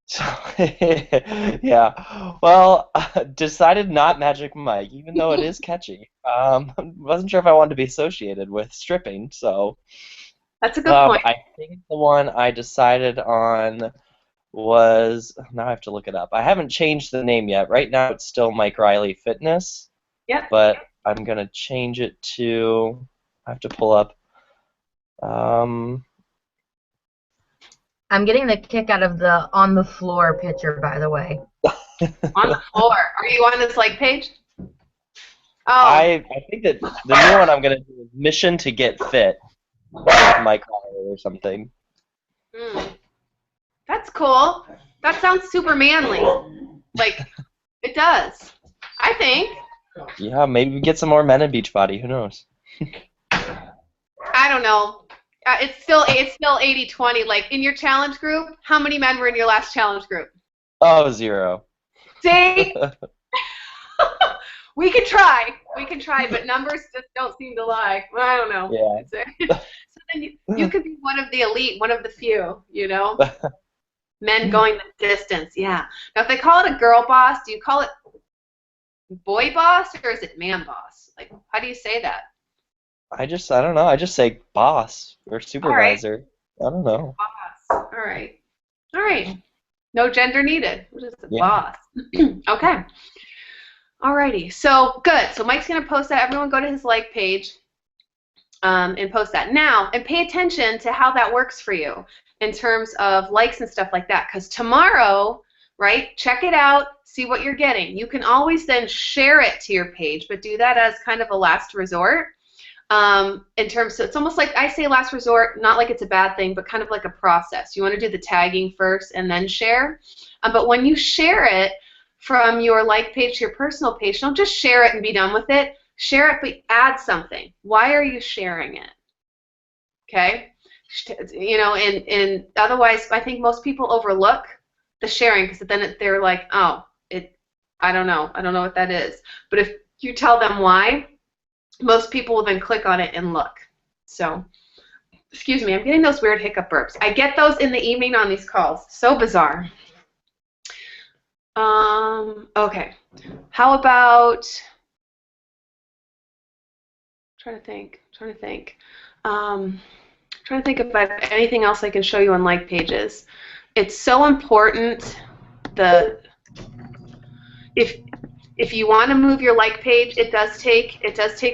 So, yeah. Well, decided not Magic Mike, even though it is catchy. Wasn't sure if I wanted to be associated with stripping, so. That's a good point. I think the one I decided on was, now I have to look it up. I haven't changed the name yet. Right now it's still Mike Riley Fitness. Yep. But I'm going to change it to, I have to pull up. I'm getting the kick out of the on the floor picture, by the way. On the floor. Are you on this like page? Oh. I think that the new one I'm going to do is Mission to Get Fit with Mike Riley or something. That's cool. That sounds super manly. Like, it does. I think. Yeah, maybe we get some more men in Beachbody. Who knows? I don't know. It's still 80-20. Like, in your challenge group, how many men were in your last challenge group? Oh, 0. See? We can try, but numbers just don't seem to lie. I don't know. Yeah. So then you could be one of the elite, one of the few, Men going the distance, yeah. Now, if they call it a girl boss, do you call it boy boss or is it man boss? Like, how do you say that? I don't know. I just say boss or supervisor. Right. I don't know. Boss. All right. No gender needed. What is the boss? Okay. Alrighty. So good. So Mike's gonna post that. Everyone go to his like page and post that now, and pay attention to how that works for you in terms of likes and stuff like that. Because tomorrow, right? Check it out. See what you're getting. You can always then share it to your page, but do that as kind of a last resort. In terms, so it's almost like I say last resort, not like it's a bad thing, but kind of like a process. You want to do the tagging first and then share. But when you share it from your like page to your personal page, don't just share it and be done with it. Share it, but add something. Why are you sharing it? Okay? And otherwise, I think most people overlook the sharing because then they're like, oh, I don't know what that is. But if you tell them why, most people will then click on it and look. So, excuse me, I'm getting those weird hiccup burps. I get those in the evening on these calls. So bizarre. Okay. How about, trying to think if I have anything else I can show you on like pages. It's so important if you want to move your like page, it does take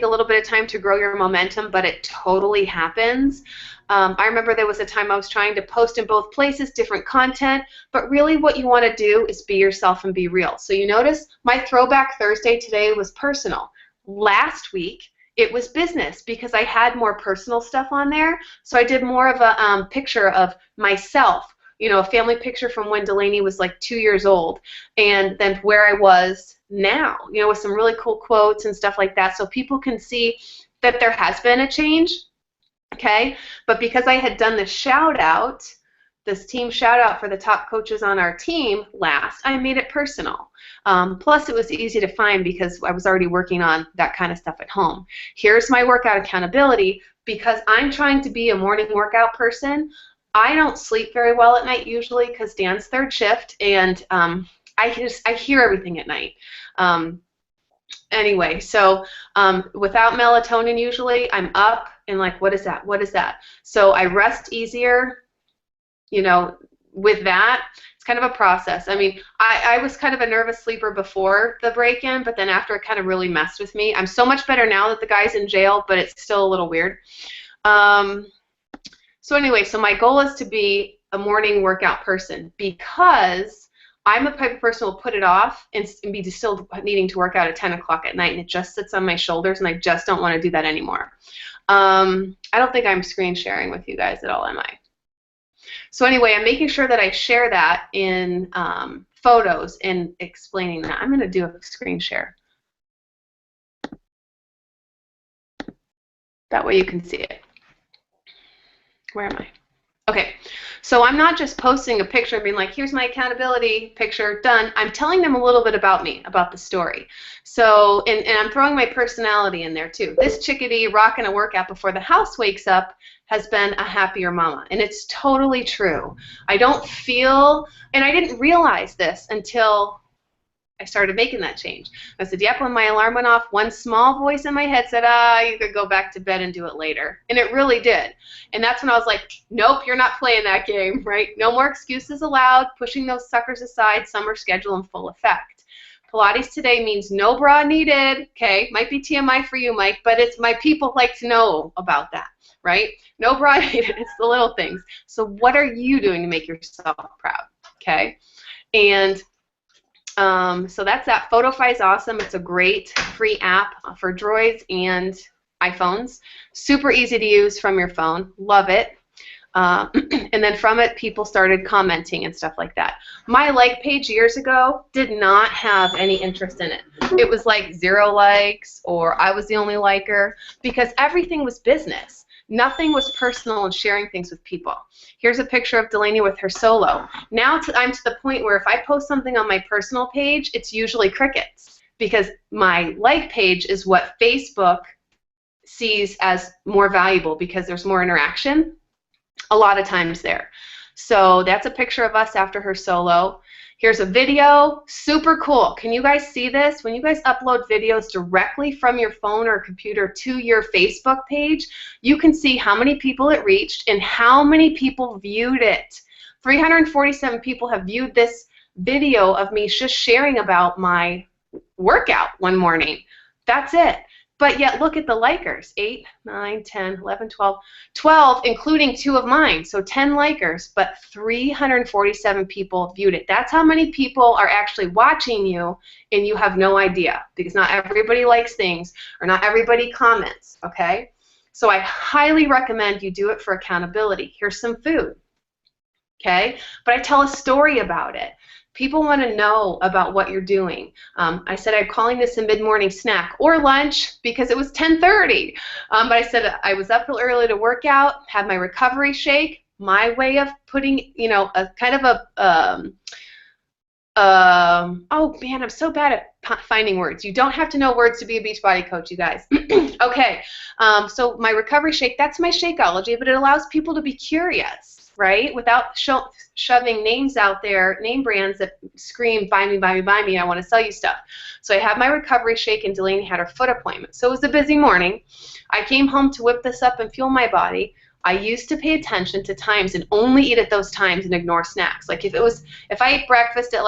a little bit of time to grow your momentum, but it totally happens. I remember there was a time I was trying to post in both places, different content, but really what you want to do is be yourself and be real. So you notice my Throwback Thursday today was personal. Last week, it was business because I had more personal stuff on there. So I did more of a picture of myself, a family picture from when Delaney was like 2 years old, and then where I was now, with some really cool quotes and stuff like that, so people can see that there has been a change. Okay, but because I had done this shout out, this team shout out for the top coaches on our team last, I made it personal. Plus, it was easy to find because I was already working on that kind of stuff at home. Here's my workout accountability. Because I'm trying to be a morning workout person, I don't sleep very well at night usually because Dan's third shift, and I hear everything at night. Anyway, so without melatonin usually, I'm up and like, what is that? What is that? So I rest easier, with that. It's kind of a process. I mean, I was kind of a nervous sleeper before the break-in, but then after it kind of really messed with me. I'm so much better now that the guy's in jail, but it's still a little weird. So anyway, so my goal is to be a morning workout person because I'm the type of person who will put it off and be still needing to work out at 10 o'clock at night, and it just sits on my shoulders, and I just don't want to do that anymore. I don't think I'm screen sharing with you guys at all, am I? So anyway, I'm making sure that I share that in photos and explaining that. I'm going to do a screen share. That way you can see it. Where am I? Okay, so I'm not just posting a picture and being like, here's my accountability picture, done. I'm telling them a little bit about me, about the story. So, and I'm throwing my personality in there too. This chickadee rocking a workout before the house wakes up has been a happier mama, and it's totally true. I don't feel, and I didn't realize this until I started making that change. I said, yep, when my alarm went off, one small voice in my head said, you could go back to bed and do it later. And it really did. And that's when I was like, nope, you're not playing that game, right? No more excuses allowed, pushing those suckers aside, summer schedule in full effect. Pilates today means no bra needed, okay? Might be TMI for you, Mike, but it's my people like to know about that, right? No bra needed, it's the little things. So what are you doing to make yourself proud, okay? And so that's that. PhotoFi is awesome. It's a great free app for Droids and iPhones. Super easy to use from your phone. Love it. And then from it, people started commenting and stuff like that. My like page years ago did not have any interest in it. It was like 0 likes, or I was the only liker, because everything was business. Nothing was personal and sharing things with people. Here's a picture of Delaney with her solo. Now I'm to the point where if I post something on my personal page, it's usually crickets, because my like page is what Facebook sees as more valuable because there's more interaction a lot of times there. So that's a picture of us after her solo. Here's a video, super cool. Can you guys see this? When you guys upload videos directly from your phone or computer to your Facebook page, you can see how many people it reached and how many people viewed it. 347 people have viewed this video of me just sharing about my workout one morning. That's it. But yet look at the likers, 8, 9, 10, 11, 12, 12, including 2 of mine, so 10 likers, but 347 people viewed it. That's how many people are actually watching you, and you have no idea, because not everybody likes things, or not everybody comments, okay? So I highly recommend you do it for accountability. Here's some food, okay? But I tell a story about it. People want to know about what you're doing. I said I'm calling this a mid-morning snack or lunch because it was 10:30. But I said I was up real early to work out, had my recovery shake. My way of putting, a kind of a, oh man, I'm so bad at finding words. You don't have to know words to be a Beachbody coach, you guys. Okay, so my recovery shake, that's my Shakeology, but it allows people to be curious, right? Without shoving names out there, name brands that scream, buy me, buy me, buy me, I want to sell you stuff. So I had my recovery shake, and Delaney had her foot appointment. So it was a busy morning. I came home to whip this up and fuel my body. I used to pay attention to times and only eat at those times and ignore snacks. Like if I ate breakfast at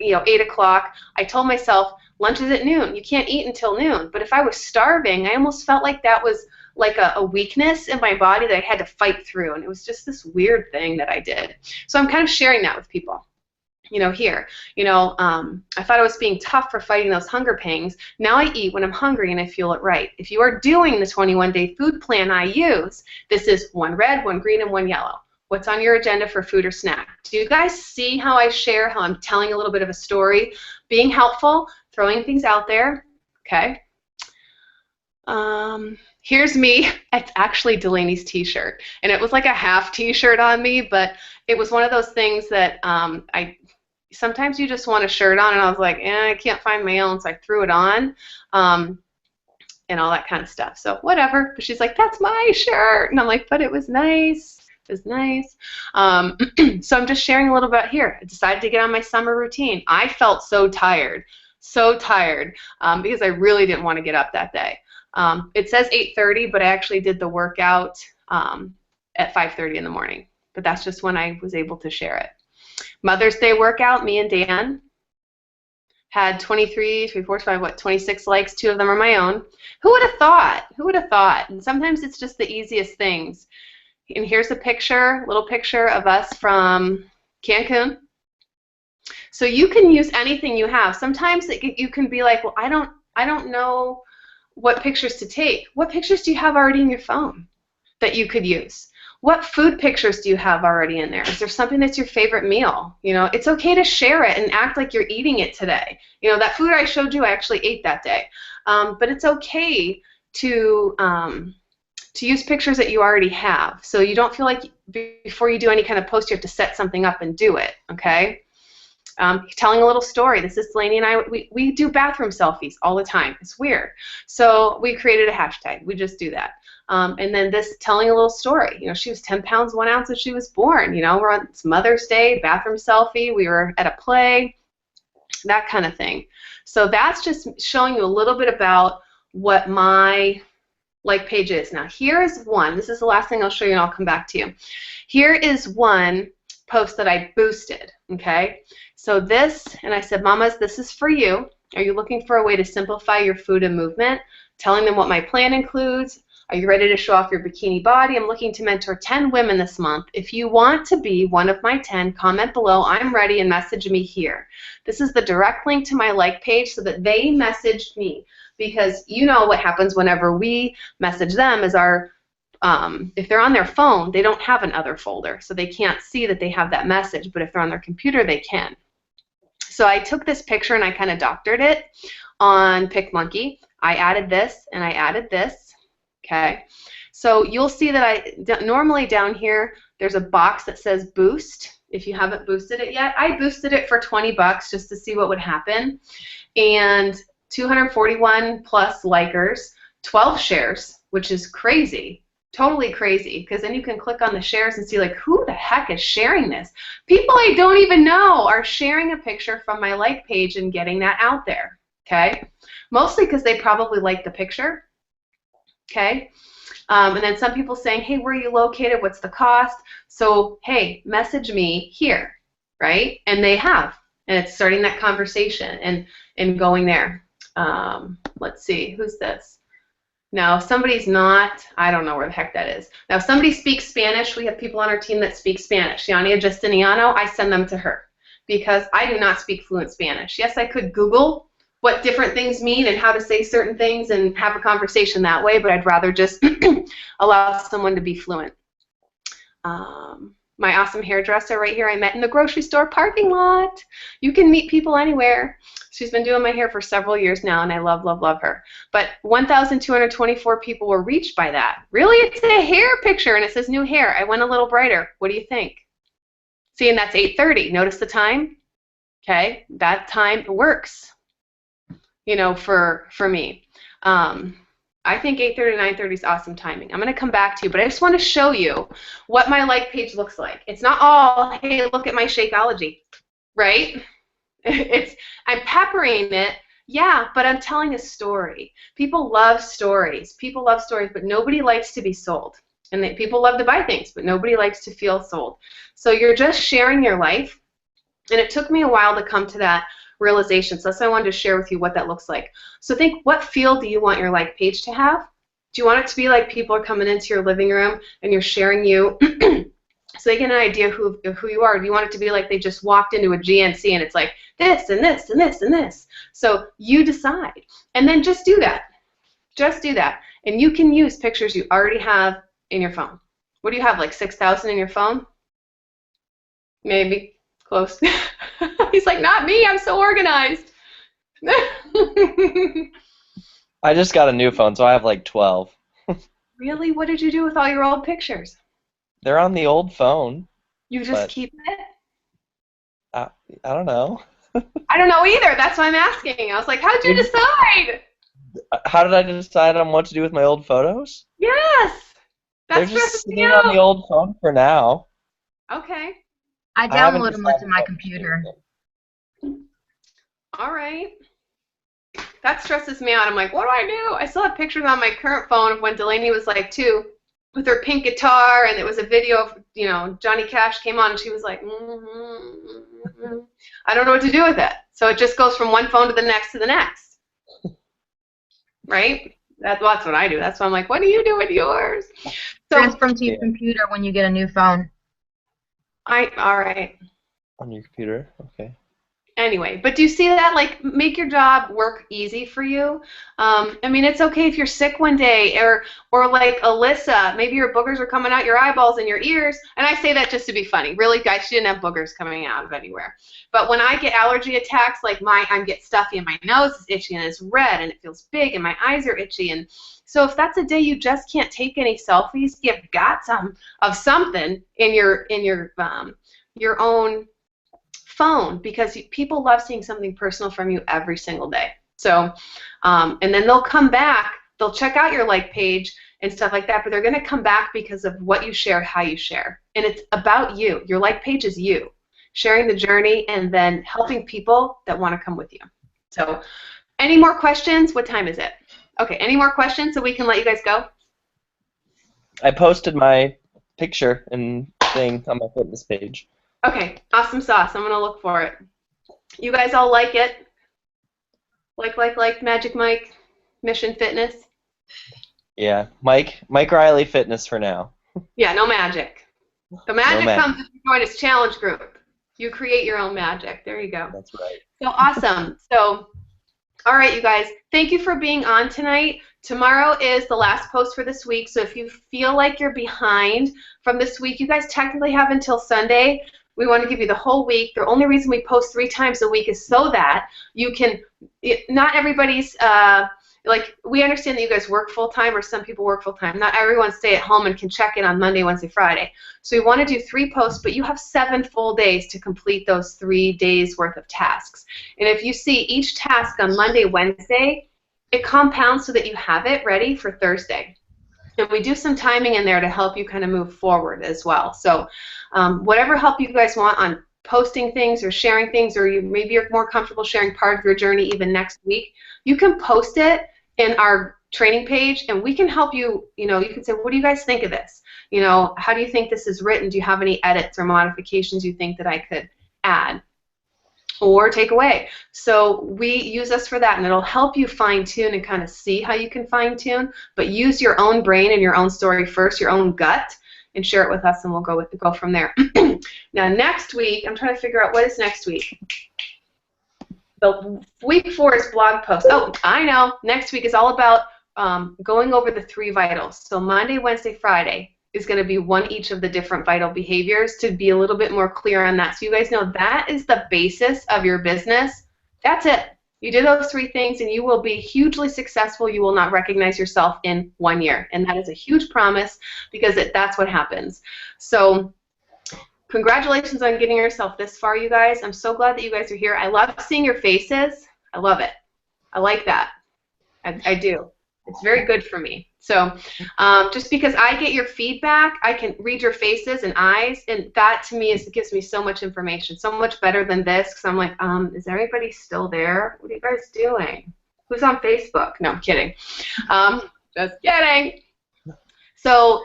8 o'clock, I told myself, lunch is at noon. You can't eat until noon. But if I was starving, I almost felt like that was like a weakness in my body that I had to fight through, and it was just this weird thing that I did. So I'm kind of sharing that with people, here. I thought I was being tough for fighting those hunger pangs. Now I eat when I'm hungry and I feel it right. If you are doing the 21-day food plan I use, this is 1 red, 1 green, and 1 yellow. What's on your agenda for food or snack? Do you guys see how I share, how I'm telling a little bit of a story, being helpful, throwing things out there? Okay. Here's me. It's actually Delaney's t-shirt. And it was like a half t-shirt on me, but it was one of those things that sometimes you just want a shirt on, and I was like, I can't find my own, so I threw it on, and all that kind of stuff. So whatever. But she's like, that's my shirt. And I'm like, but it was nice. It was nice. So I'm just sharing a little bit here. I decided to get on my summer routine. I felt so tired, because I really didn't want to get up that day. It says 8:30, but I actually did the workout at 5:30 in the morning. But that's just when I was able to share it. Mother's Day workout, me and Dan had 26 likes. 2 of them are my own. Who would have thought? Who would have thought? And sometimes it's just the easiest things. And here's a picture, little picture of us from Cancun. So you can use anything you have. Sometimes you can be like, well, I don't know what pictures to take. What pictures do you have already in your phone that you could use? What food pictures do you have already in there? Is there something that's your favorite meal? You know, it's okay to share it and act like you're eating it today. You know, that food I showed you, I actually ate that day. But it's okay to use pictures that you already have, so you don't feel like before you do any kind of post you have to set something up and do it, okay? Telling a little story. This is Delaney and I. We do bathroom selfies all the time. It's weird. So we created a hashtag. We just do that. And then this telling a little story. You know, she was 10 pounds 1 ounce when she was born. You know, we're on it's Mother's Day, bathroom selfie. We were at a play, that kind of thing. So that's just showing you a little bit about what my like page is. Now here is one. This is the last thing I'll show you, and I'll come back to you. Here is one post that I boosted. Okay. So this, and I said, Mamas, this is for you. Are you looking for a way to simplify your food and movement? Telling them what my plan includes. Are you ready to show off your bikini body? I'm looking to mentor 10 women this month. If you want to be one of my 10, comment below, I'm ready, and message me here. This is the direct link to my like page so that they messaged me, because you know what happens whenever we message them is if they're on their phone, they don't have an other folder, so they can't see that they have that message, but if they're on their computer, they can. So I took this picture and I kind of doctored it on PicMonkey. I added this and I added this. Okay, so you'll see that normally down here there's a box that says boost. If you haven't boosted it yet, I boosted it for 20 bucks just to see what would happen, and 241 plus likers, 12 shares, which is crazy. Totally crazy, because then you can click on the shares and see like who the heck is sharing this. People I don't even know are sharing a picture from my like page and getting that out there. Okay, mostly because they probably like the picture. Okay, and then some people saying, hey, where are you located? What's the cost? So hey, message me here, right? And they have, and it's starting that conversation and going there. Let's see, who's this? Now, if somebody's not, I don't know where the heck that is. Now, if somebody speaks Spanish, we have people on our team that speak Spanish. Yania Justiniano, I send them to her because I do not speak fluent Spanish. Yes, I could Google what different things mean and how to say certain things and have a conversation that way, but I'd rather just allow someone to be fluent. My awesome hairdresser right here I met in the grocery store parking lot. You can meet people anywhere. She's been doing my hair for several years now, and I love, love, love her. But 1,224 people were reached by that. Really, it's a hair picture, and it says new hair. I went a little brighter. What do you think? See, and that's 8:30. Notice the time? Okay, that time works, you know, for me. I think 8:30 to 9:30 is awesome timing. I'm going to come back to you, but I just want to show you what my like page looks like. It's not all, hey, look at my Shakeology, right? I'm peppering it, yeah, but I'm telling a story. People love stories. People love stories, but nobody likes to be sold. And people love to buy things, but nobody likes to feel sold. So you're just sharing your life, and it took me a while to come to that realization. So that's why I wanted to share with you what that looks like. So think, what feel do you want your like page to have? Do you want it to be like people are coming into your living room and you're sharing you so they get an idea who you are? Do you want it to be like they just walked into a GNC and it's like this and this and this and this? So you decide. And then just do that. Just do that. And you can use pictures you already have in your phone. What do you have, like 6,000 in your phone? Maybe. Close. He's like, not me, I'm so organized. I just got a new phone, so I have like 12. Really? What did you do with all your old pictures? They're on the old phone, You just but keep it? I, I don't know. I don't know either. That's why I'm asking. I was like, how'd you decide? How did I decide on what to do with my old photos? Yes. They're That just stresses me sitting on the out. old phone for now. Okay. I I haven't download them onto decided my what to do computer. with it. All right. That stresses me out. I'm like, what do I do? I still have pictures on my current phone of when Delaney was like 2 with her pink guitar, and it was a video of, Johnny Cash came on, and she was like, I don't know what to do with it. So it just goes from one phone to the next to the next. Right? That's what I do. That's why I'm like, what do you do with yours? So, Transfer them to your computer when you get a new phone. all right. On your computer? Okay. Anyway, but do you see that? Like, make your job work easy for you. I mean, it's okay if you're sick one day, or like Alyssa, maybe your boogers are coming out your eyeballs and your ears. And I say that just to be funny. Really, guys, she didn't have boogers coming out of anywhere. But when I get allergy attacks, like I get stuffy and my nose is itchy and it's red and it feels big and my eyes are itchy. And so if that's a day you just can't take any selfies, you've got some of something in your own phone, because people love seeing something personal from you every single day. So, and then they'll come back, they'll check out your like page and stuff like that, but they're going to come back because of what you share, how you share. And it's about you. Your like page is you, sharing the journey and then helping people that want to come with you. So, any more questions? What time is it? Okay, any more questions so we can let you guys go? I posted my picture and thing on my fitness page. Okay, awesome sauce. I'm going to look for it. You guys all like it? Like Magic Mike, Mission Fitness? Yeah, Mike Riley Fitness for now. Yeah, no magic. The magic magic. comes if you join his challenge group. You create your own magic. There you go. That's right. So awesome. So, all right, you guys. Thank you for being on tonight. Tomorrow is the last post for this week, so if you feel like you're behind from this week, you guys technically have until Sunday. We want to give you the whole week. The only reason we post 3 times a week is so that you can, not everybody's, like, we understand that you guys work full-time, or some people work full-time. Not everyone stay at home and can check in on Monday, Wednesday, Friday. So we want to do 3 posts, but you have 7 full days to complete those 3 days worth of tasks. And if you see each task on Monday, Wednesday, it compounds so that you have it ready for Thursday. And we do some timing in there to help you kind of move forward as well. So whatever help you guys want on posting things or sharing things, or maybe you're more comfortable sharing part of your journey even next week, you can post it in our training page, and we can help you. You can say, what do you guys think of this? How do you think this is written? Do you have any edits or modifications you think that I could add or take away? So we use us for that, and it'll help you fine-tune and kind of see how you can fine-tune, but use your own brain and your own story first, your own gut, and share it with us, and we'll go from there. Now next week, I'm trying to figure out what is next week. The week 4 is blog post. Oh, I know. Next week is all about going over the 3 vitals. So Monday, Wednesday, Friday is going to be one each of the different vital behaviors, to be a little bit more clear on that. So you guys know that is the basis of your business. That's it. You do those 3 things and you will be hugely successful. You will not recognize yourself in 1 year. And that is a huge promise, because that's what happens. So congratulations on getting yourself this far, you guys. I'm so glad that you guys are here. I love seeing your faces. I love it. I like that. I do. It's very good for me. So just because I get your feedback, I can read your faces and eyes, and that to me gives me so much information, so much better than this, because I'm like, is everybody still there? What are you guys doing? Who's on Facebook? No, I'm kidding. Just kidding. So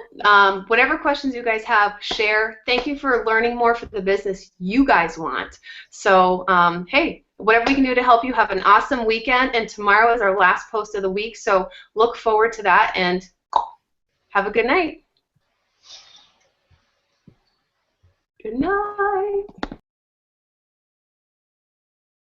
whatever questions you guys have, share. Thank you for learning more for the business you guys want. So hey, whatever we can do to help you, have an awesome weekend. And tomorrow is our last post of the week, so look forward to that, and have a good night. Good night.